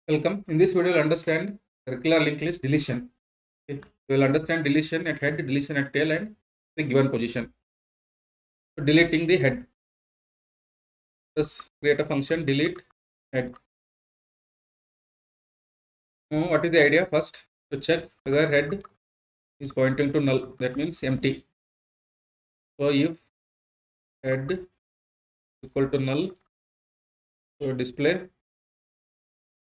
Welcome. In this video, you'll understand circular linked list deletion. Okay. You'll understand deletion at head, deletion at tail, and the given position. So deleting the head. Just create a function delete head. What is the idea? First, to check whether head is pointing to null. That means empty. So if head equal to null, so display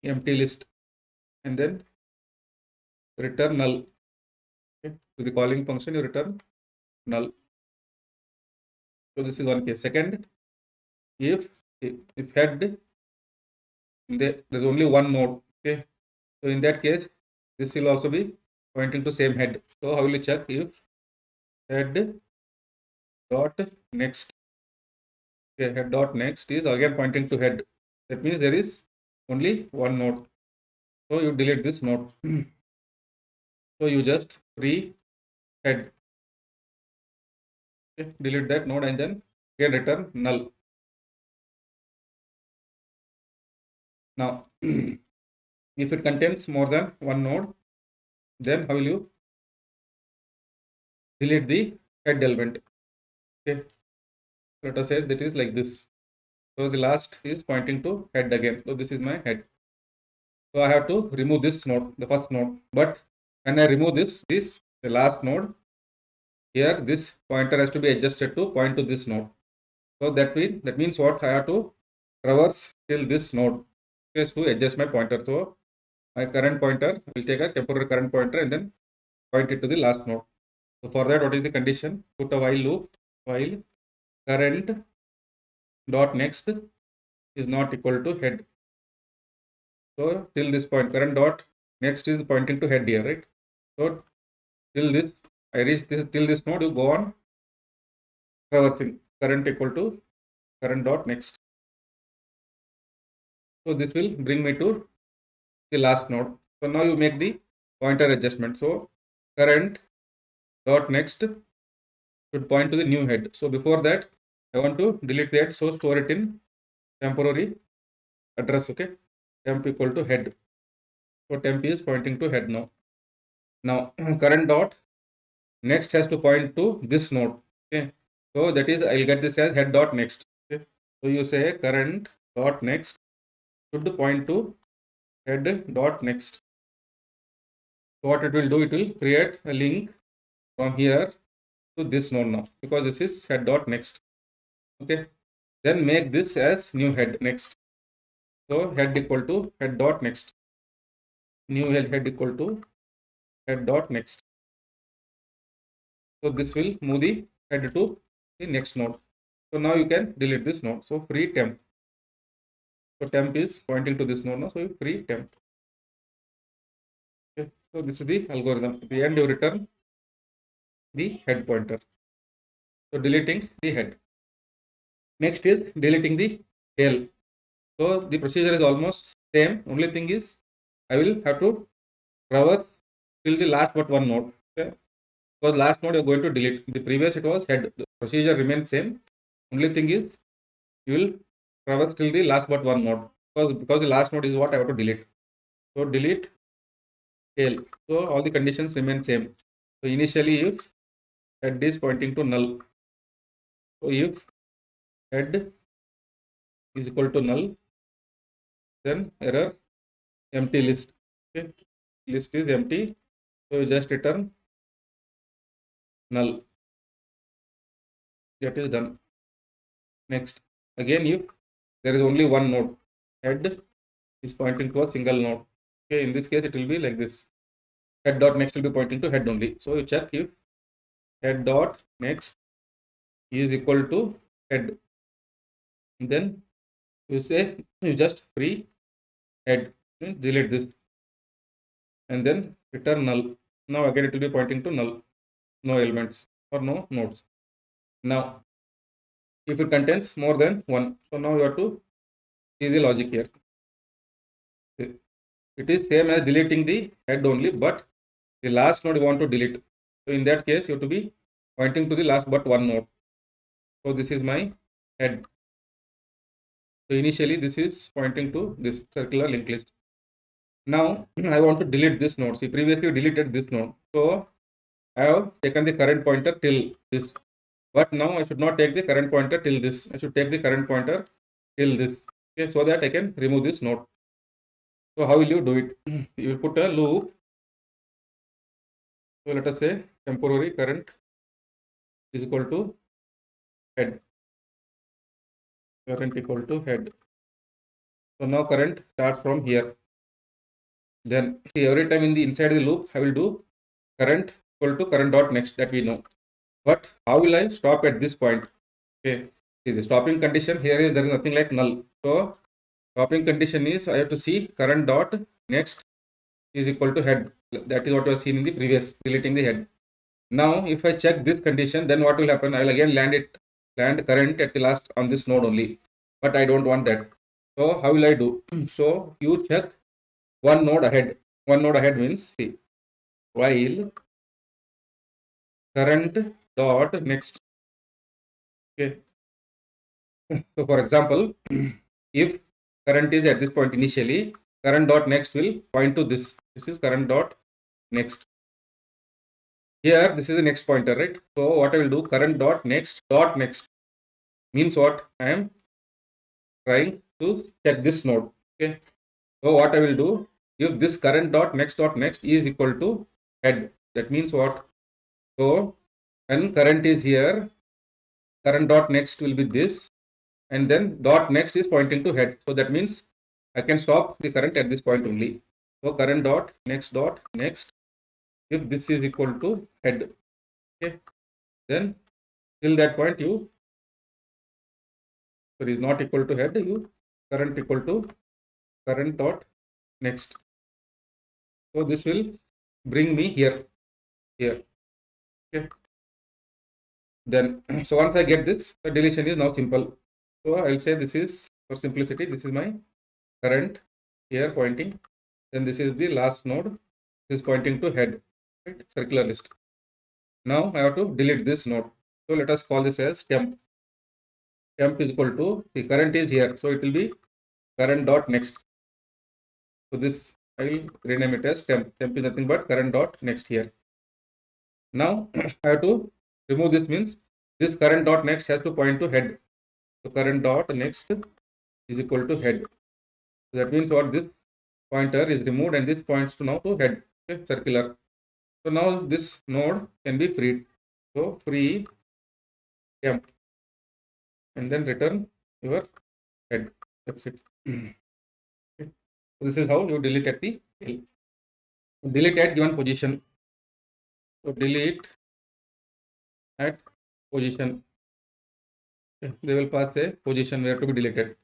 empty list and then return null. Okay. To the calling function, you return null. So this is one case. Second, if head there's only one node. Okay, so in that case this will also be pointing to same head. So how will you check if head dot next? Okay, head dot next is again pointing to head. That means there is only one node, so you delete this node. So you just free head. Okay, delete that node and then again return null. Now if it contains more than one node, then how will you delete the head element? Okay, let us say that is like this. So the last is pointing to head again. So this is my head. So I have to remove this node, the first node. But when I remove the last node, here this pointer has to be adjusted to point to this node. So that means what? I have to traverse till this node. Okay, to adjust my pointer. So my current pointer will take a temporary current pointer and then point it to the last node. So for that, what is the condition? Put a while loop while current dot next is not equal to head. So till this point, current dot next is pointing to head here, right? So till this, I reach this till this node, you go on traversing current equal to current dot next. So this will bring me to the last node. So now you make the pointer adjustment. So current dot next should point to the new head. So before that, I want to delete that. So store it in temporary address. Okay, temp equal to head. So temp is pointing to head now. Now current dot next has to point to this node. Okay, so that is I'll get this as head dot next. Okay, so you say current dot next should point to head dot next. So what it will do, it will create a link from here to this node now, because this is head dot next. Okay, then make this as new head next. So head equal to head dot next, new head equal to head dot next. So this will move the head to the next node. So now you can delete this node. So free temp. So temp is pointing to this node now. So you free temp. Okay. So this is the algorithm. At the end you return the head pointer. So deleting the head. Next is deleting the tail. So the procedure is almost same. Only thing is I will have to traverse till the last but one node. Okay. Because last node you are going to delete. The previous it was head. The procedure remains same. Only thing is you will traverse till the last but one node. Because the last node is what I have to delete. So delete tail. So all the conditions remain same. So initially if head is pointing to null. So if head is equal to null, then error empty list. Okay, list is empty. So you just return null. That is done. Next, again if there is only one node, head is pointing to a single node. Okay, in this case it will be like this. Head dot next will be pointing to head only. So you check if head dot next is equal to head. Then you say you just free head, delete this and then return null. Now again it will be pointing to null, no elements or no nodes. Now if it contains more than one, so now you have to see the logic here. It is same as deleting the head only, but the last node you want to delete. So in that case you have to be pointing to the last but one node. So this is my head. So initially this is pointing to this circular linked list. Now I want to delete this node. See, previously we deleted this node. So I have taken the current pointer till this. But now I should not take the current pointer till this. I should take the current pointer till this. Okay, so that I can remove this node. So how will you do it? You will put a loop. So let us say temporary current is equal to head. Current equal to head. So now current starts from here. Then see, every time in the inside the loop, I will do current equal to current dot next, that we know. But how will I stop at this point? Okay, see, the stopping condition here is there is nothing like null. So stopping condition is I have to see current dot next is equal to head. That is what we have seen in the previous, deleting the head. Now if I check this condition, then what will happen? I will again land current at the last on this node only. But I don't want that. So how will I do? So you check one node ahead. One node ahead means, see, while current dot next. Okay. So for example, if current is at this point initially, current dot next will point to this. This is current dot next. Here, this is the next pointer, right? So what I will do, current dot next means what? I am trying to check this node. Okay. So what I will do, if this current dot next is equal to head, that means what? So when current is here, current dot next will be this, and then dot next is pointing to head. So that means I can stop the current at this point only. So current dot next, if this is equal to head, okay, then till that point you, so it is not equal to head, you current equal to current dot next. So this will bring me here. Okay. Then so once I get this, the deletion is now simple. So I'll say this is, for simplicity, this is my current here pointing. Then this is the last node. This is pointing to head, right? Circular list. Now I have to delete this node. So let us call this as temp. Temp is equal to, the current is here, so it will be current dot next. So this I will rename it as temp. Temp is nothing but current dot next here. Now I have to remove this, means this current dot next has to point to head. So current dot next is equal to head. So that means what, this pointer is removed and this points to now to head. Okay, circular. So now this node can be freed. So free temp and then return your head. That's it. Okay. So this is how you delete at the delete at given position. So delete at position. Okay. They will pass a position where to be deleted.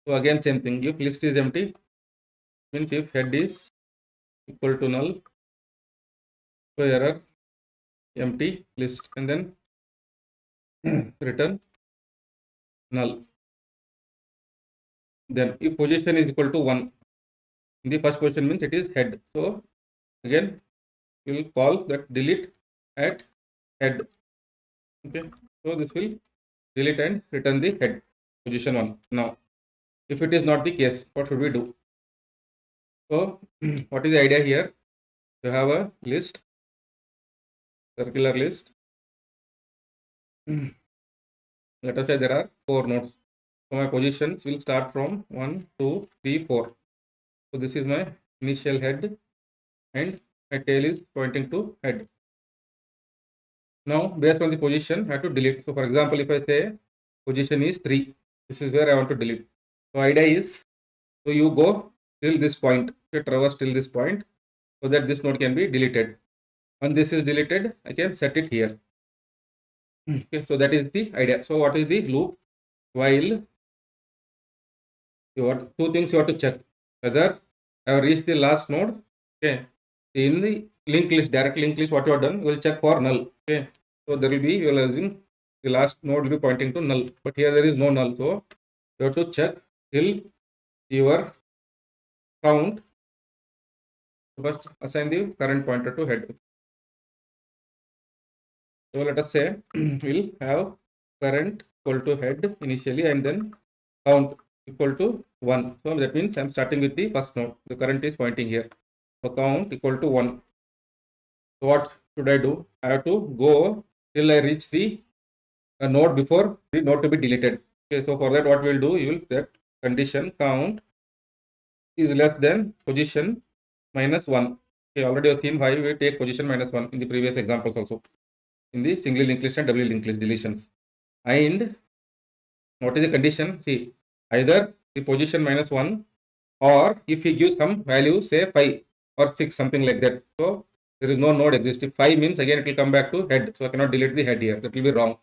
So again same thing. If list is empty, means if head is equal to null, so error empty list and then return null. Then if position is equal to 1, in the first position means it is head. So again we will call that delete at head. Okay. So this will delete and return the head position 1. Now if it is not the case, what should we do? So what is the idea here? You have a list, circular list. Let us say there are 4 nodes. So my positions will start from 1, 2, 3, 4. So this is my initial head and my tail is pointing to head. Now based on the position, I have to delete. So for example, if I say position is 3, this is where I want to delete. So idea is, so you go till this point, okay, traverse till this point, so that this node can be deleted. When this is deleted, I can set it here. Okay, so that is the idea. So what is the loop? While you want, 2 things you have to check, whether I have reached the last node. Okay, in the linked list, direct linked list, what you have done, you will check for null. Okay, so there will be, you are using the last node will be pointing to null, but here there is no null, so you have to check till your count. First assign the current pointer to head. So let us say we'll have current equal to head initially and then count equal to 1. So that means I'm starting with the first node. The current is pointing here. So count equal to 1. So what should I do? I have to go till I reach the node before the node to be deleted. Okay, so for that what we'll do, you will set condition count is less than position minus 1. Okay, already I've seen why we take position minus 1 in the previous examples also, in the singly linked list and doubly linked list deletions. And what is the condition? See, either the position minus 1, or if he gives some value, say 5 or 6, something like that. So there is no node exist. If 5 means, again it will come back to head. So I cannot delete the head here. That will be wrong.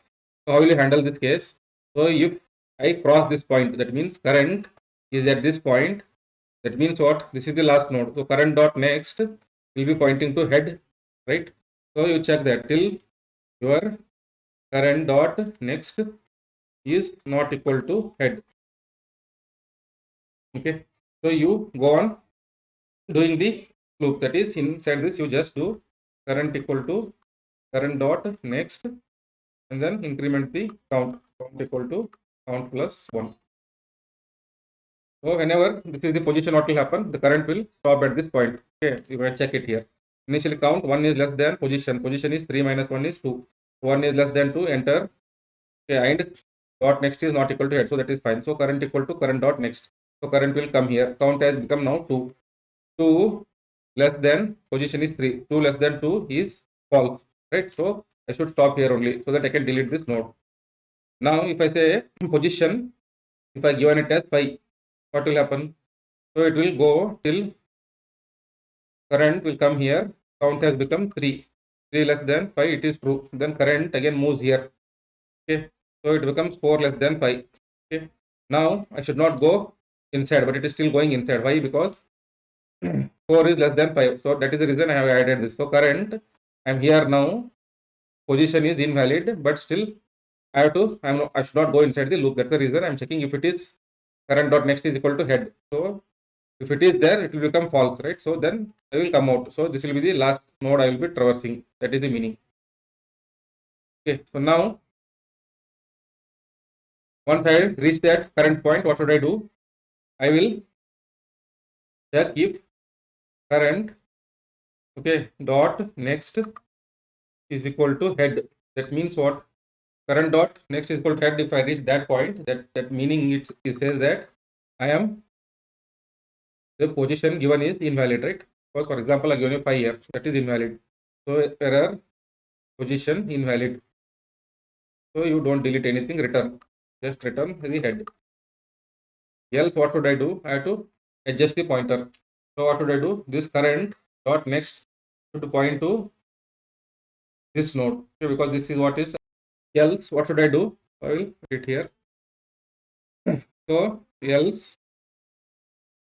So how will you handle this case? So if I cross this point, that means current is at this point. That means what? This is the last node. So current dot next will be pointing to head, right? So you check that till your current dot next is not equal to head. Okay. So you go on doing the loop. That is, inside this you just do current equal to current dot next, and then increment the count equal to count plus 1. So whenever this is the position, what will happen? The current will stop at this point. Okay, you can check it here. Initially count 1 is less than position. Position is 3 minus 1 is 2. 1 is less than 2. Enter. Okay, and dot next is not equal to head, so that is fine. So current equal to current dot next. So current will come here. Count has become now 2. 2 less than position is 3. 2 less than 2 is false, right? So I should stop here only, so that I can delete this node. Now if I say position, if I given it as 5, what will happen? So it will go till current will come here. Count has become 3. 3 less than 5, it is true. Then current again moves here. Okay, so it becomes 4 less than 5. Okay, now I should not go inside, but it is still going inside. Why? Because 4 is less than 5. So that is the reason I have added this. So current, I'm here now. Position is invalid, but still I should not go inside the loop. That's the reason I'm checking if it is current dot next is equal to head. So if it is there, it will become false, right? So then I will come out. So this will be the last node I will be traversing. That is the meaning. Okay, so now once I reach that current point, what should I do? I will check if current, okay, dot next is equal to head. That means what? Current dot next is equal to head. If I reach that point, that meaning it says that I am, the position given is invalid, right? Because for example, I given you 5 here, that is invalid. So error, position invalid. So you don't delete anything, return, just return the head. Else what should I do? I have to adjust the pointer. So what should I do? This current dot next should point to this node, okay, because this is what is. Else what should I do? I will put it here. So else,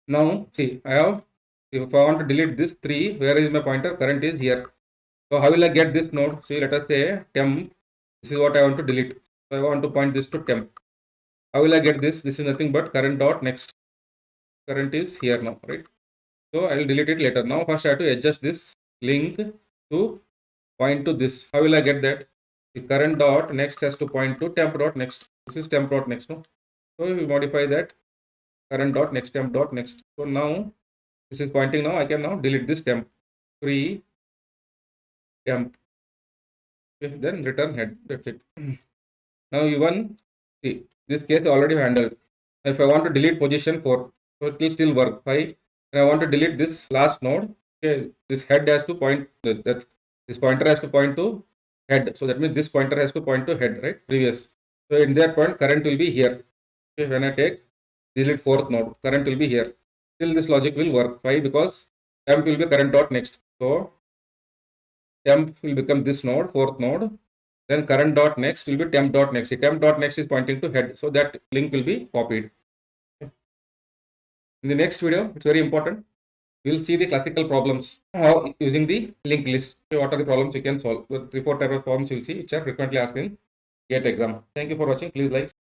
now see, I have, if I want to delete this 3, where is my pointer? Current is here. So how will I get this node? See, let us say temp. This is what I want to delete. So I want to point this to temp. How will I get this? This is nothing but current dot next. Current is here now, right? So I will delete it later. Now first I have to adjust this link to point to this. How will I get that? The current dot next has to point to temp dot next. This is temp dot next. No? So we modify that current dot next, temp dot next. So now this is pointing. Now I can now delete this temp. Free temp. Okay, then return head. That's it. Now even see, this case already handled. If I want to delete position 4, so it will still work. 5. And I want to delete this last node. Okay, this head has to point that this pointer has to point to head. So that means this pointer has to point to head, right? Previous. So in that point, current will be here. Okay, when I take delete 4th node, current will be here. Still this logic will work. Why? Because temp will be current dot next. So temp will become this node, 4th node. Then current dot next will be temp dot next. The temp dot next is pointing to head. So that link will be copied. In the next video, it's very important. We'll see the classical problems how using the linked list. So what are the problems you can solve? The 3-4 type of problems you'll see which are frequently asked in GATE exam. Thank you for watching. Please like.